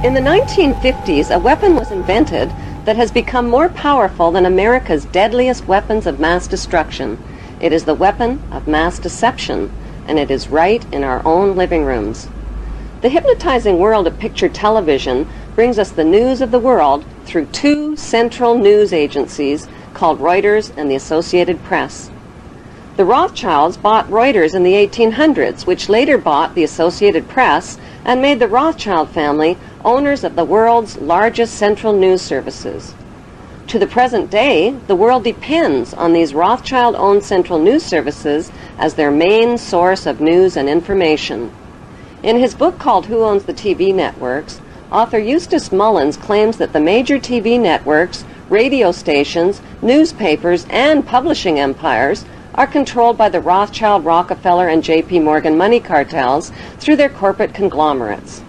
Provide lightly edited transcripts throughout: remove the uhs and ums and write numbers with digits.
In the 1950s, a weapon was invented that has become more powerful than America's deadliest weapons of mass destruction. It is the weapon of mass deception, and it is right in our own living rooms. The hypnotizing world of picture television brings us the news of the world through two central news agencies called Reuters and the Associated Press. The Rothschilds bought Reuters in the 1800s, which later bought the Associated Press and made the Rothschild family owners of the world's largest central news services. To the present day, the world depends on these Rothschild-owned central news services as their main source of news and information. In his book called Who Owns the TV Networks, author Eustace Mullins claims that the major TV networks, radio stations, newspapers, and publishing empires are controlled by the Rothschild, Rockefeller, and J.P. Morgan money cartels through their corporate conglomerates.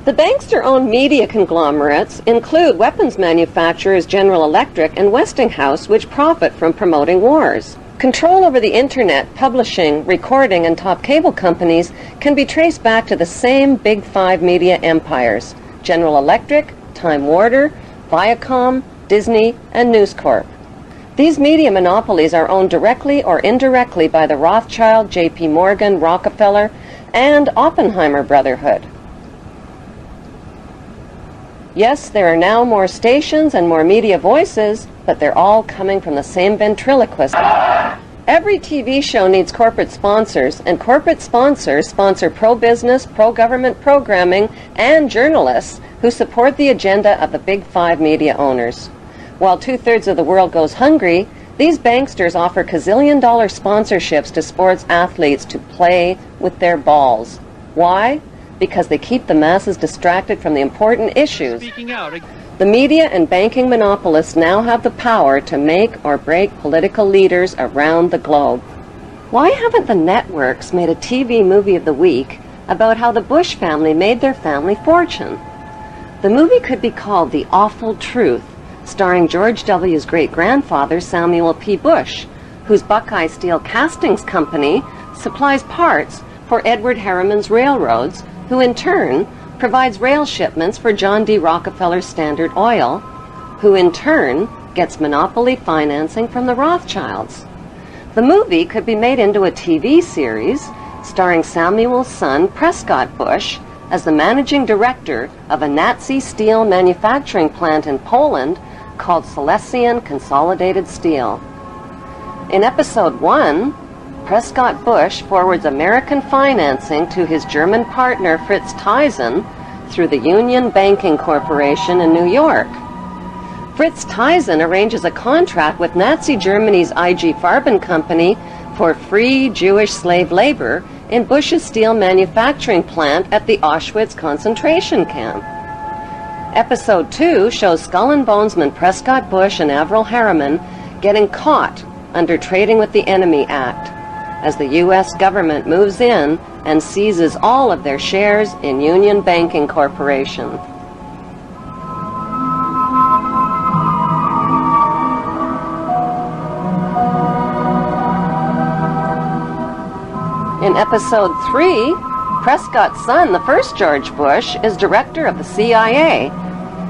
The bankster-owned media conglomerates include weapons manufacturers General Electric and Westinghouse, which profit from promoting wars. Control over the internet, publishing, recording, and top cable companies can be traced back to the same Big Five media empires: General Electric, Time Warner, Viacom, Disney, and News Corp. These media monopolies are owned directly or indirectly by the Rothschild, J.P. Morgan, Rockefeller, and Oppenheimer Brotherhood. Yes, there are now more stations and more media voices, but they're all coming from the same ventriloquist. Every TV show needs corporate sponsors, and corporate sponsors sponsor pro-business, pro-government programming, and journalists who support the agenda of the Big Five media owners. While 2/3 of the world goes hungry, these banksters offer gazillion-dollar sponsorships to sports athletes to play with their balls. Why? Because they keep the masses distracted from the important issues. The media and banking monopolists now have the power to make or break political leaders around the globe. Why haven't the networks made a TV movie of the week about how the Bush family made their family fortune? The movie could be called The Awful Truth, starring George W.'s great-grandfather, Samuel P. Bush, whose Buckeye Steel Castings Company supplies parts for Edward Harriman's railroads, who in turn provides rail shipments for John D. Rockefeller's Standard Oil, who in turn gets monopoly financing from the Rothschilds. The movie could be made into a TV series starring Samuel's son, Prescott Bush, as the managing director of a Nazi steel manufacturing plant in Poland called Silesian Consolidated Steel. In episode 1, Prescott Bush forwards American financing to his German partner Fritz Thyssen through the Union Banking Corporation in New York. Fritz Thyssen arranges a contract with Nazi Germany's IG Farben Company for free Jewish slave labor in Bush's steel manufacturing plant at the Auschwitz concentration camp. Episode 2 shows Skull and Bonesman Prescott Bush and Avril Harriman getting caught under Trading with the Enemy Act, as the U.S. government moves in and seizes all of their shares in Union Banking Corporation. In episode 3, Prescott's son, the first George Bush, is director of the CIA.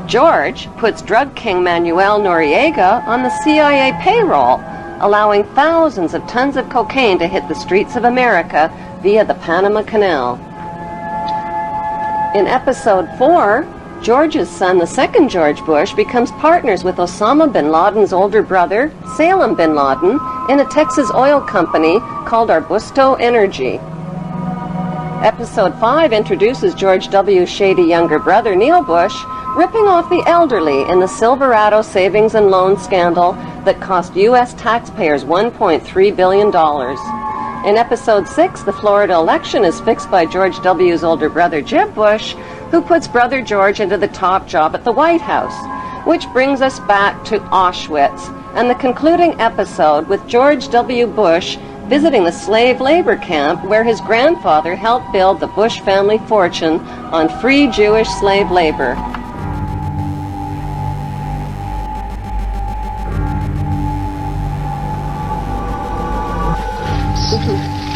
George puts drug king Manuel Noriega on the CIA payroll, allowing thousands of tons of cocaine to hit the streets of America via the Panama Canal. In episode 4, George's son, the second George Bush, becomes partners with Osama bin Laden's older brother, Salem bin Laden, in a Texas oil company called Arbusto Energy. Episode 5 introduces George W.'s shady younger brother, Neil Bush, ripping off the elderly in the Silverado savings and loan scandal that cost U.S. taxpayers $1.3 billion. In episode 6, the Florida election is fixed by George W.'s older brother, Jeb Bush, who puts brother George into the top job at the White House, which brings us back to Auschwitz and the concluding episode with George W. Bush visiting the slave labor camp where his grandfather helped build the Bush family fortune on free Jewish slave labor.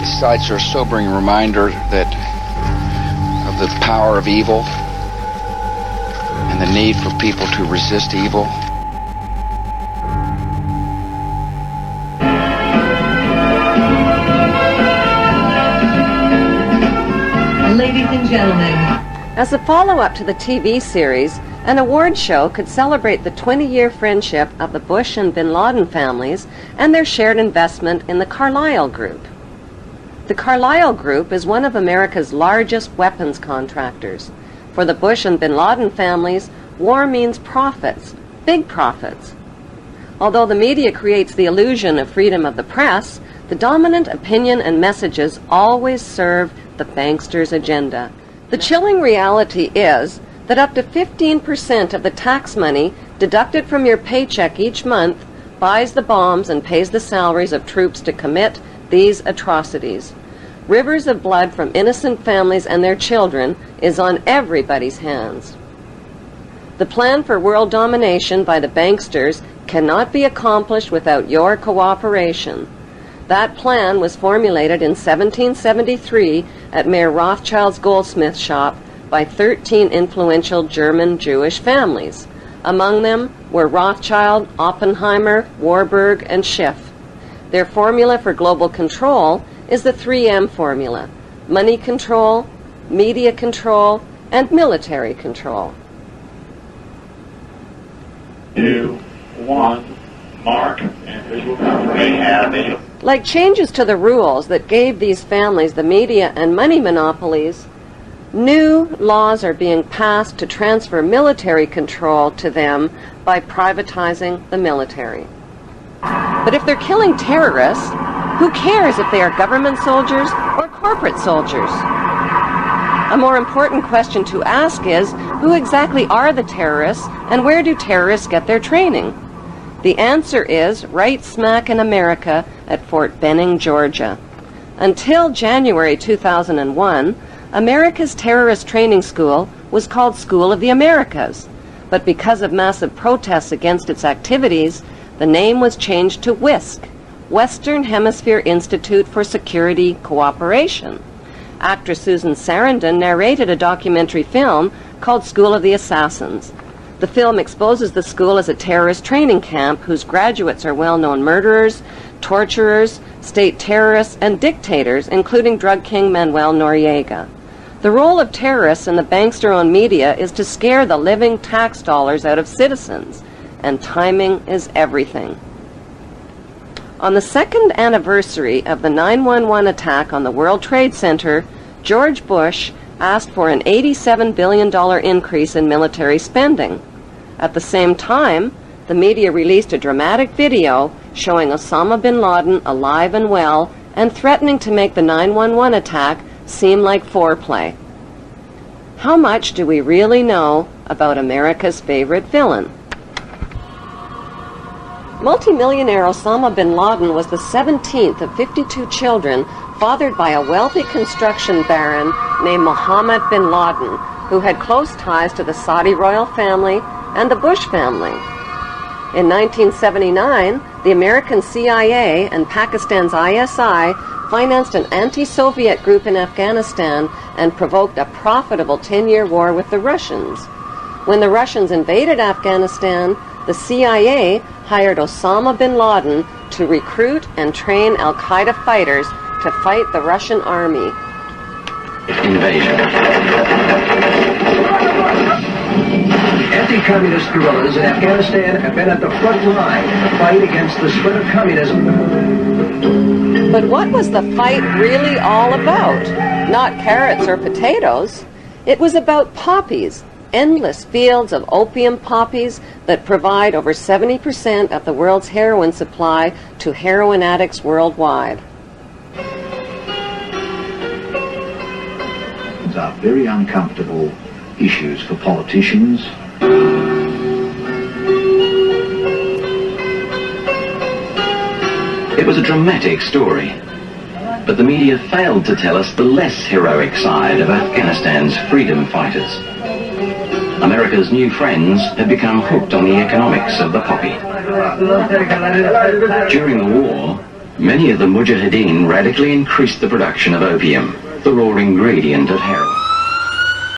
These sites are a sobering reminder that of the power of evil the need for people to resist evil. Ladies and gentlemen, as a follow-up to the TV series, an award show could celebrate the 20-year friendship of the Bush and Bin Laden families and their shared investment in the Carlyle Group. The Carlyle Group is one of America's largest weapons contractors. For the Bush and Bin Laden families, war means profits, big profits. Although the media creates the illusion of freedom of the press, the dominant opinion and messages always serve the banksters' agenda. The chilling reality is that up to 15% of the tax money deducted from your paycheck each month buys the bombs and pays the salaries of troops to commit these atrocities. Rivers of blood from innocent families and their children is on everybody's hands. The plan for world domination by the banksters cannot be accomplished without your cooperation. That plan was formulated in 1773 at Mayer Rothschild's goldsmith shop by 13 influential German Jewish families. Among them were Rothschild, Oppenheimer, Warburg, and Schiff. Their formula for global control is the 3M formula: money control, media control, and military control. 2, 1, mark, and visual confirmation. Like changes to the rules that gave these families the media and money monopolies, new laws are being passed to transfer military control to them by privatizing the military. But if they're killing terrorists, who cares if they are government soldiers or corporate soldiers? A more important question to ask is, who exactly are the terrorists and where do terrorists get their training? The answer is right smack in America at Fort Benning, Georgia. Until January 2001, America's terrorist training school was called School of the Americas, but because of massive protests against its activities, the name was changed to WISC, Western Hemisphere Institute for Security Cooperation. Actress Susan Sarandon narrated a documentary film called School of the Assassins. The film exposes the school as a terrorist training camp whose graduates are well-known murderers, torturers, state terrorists, and dictators, including drug king Manuel Noriega. The role of terrorists in the bankster-owned media is to scare the living tax dollars out of citizens, and timing is everything. On the second anniversary of the 9/11 attack on the World Trade Center, George Bush asked for an $87 billion increase in military spending. At the same time, the media released a dramatic video showing Osama bin Laden alive and well and threatening to make the 9/11 attack seem like foreplay. How much do we really know about America's favorite villain? Multimillionaire Osama bin Laden was the 17th of 52 children fathered by a wealthy construction baron named Mohammed bin Laden, who had close ties to the Saudi royal family and the Bush family. In 1979, the American CIA and Pakistan's ISI financed an anti-Soviet group in Afghanistan and provoked a profitable 10-year war with the Russians. When the Russians invaded Afghanistan, the CIA hired Osama bin Laden to recruit and train al-Qaeda fighters to fight the Russian army. Invasion. Anti-communist guerrillas in Afghanistan have been at the front line in the fight against the spread of communism. But what was the fight really all about? Not carrots or potatoes. It was about poppies, endless fields of opium poppies that provide over 70% of the world's heroin supply to heroin addicts worldwide. These are very uncomfortable issues for politicians. It was a dramatic story, but the media failed to tell us the less heroic side of Afghanistan's freedom fighters. America's new friends had become hooked on the economics of the poppy. During the war, many of the mujahideen radically increased the production of opium, the raw ingredient of heroin.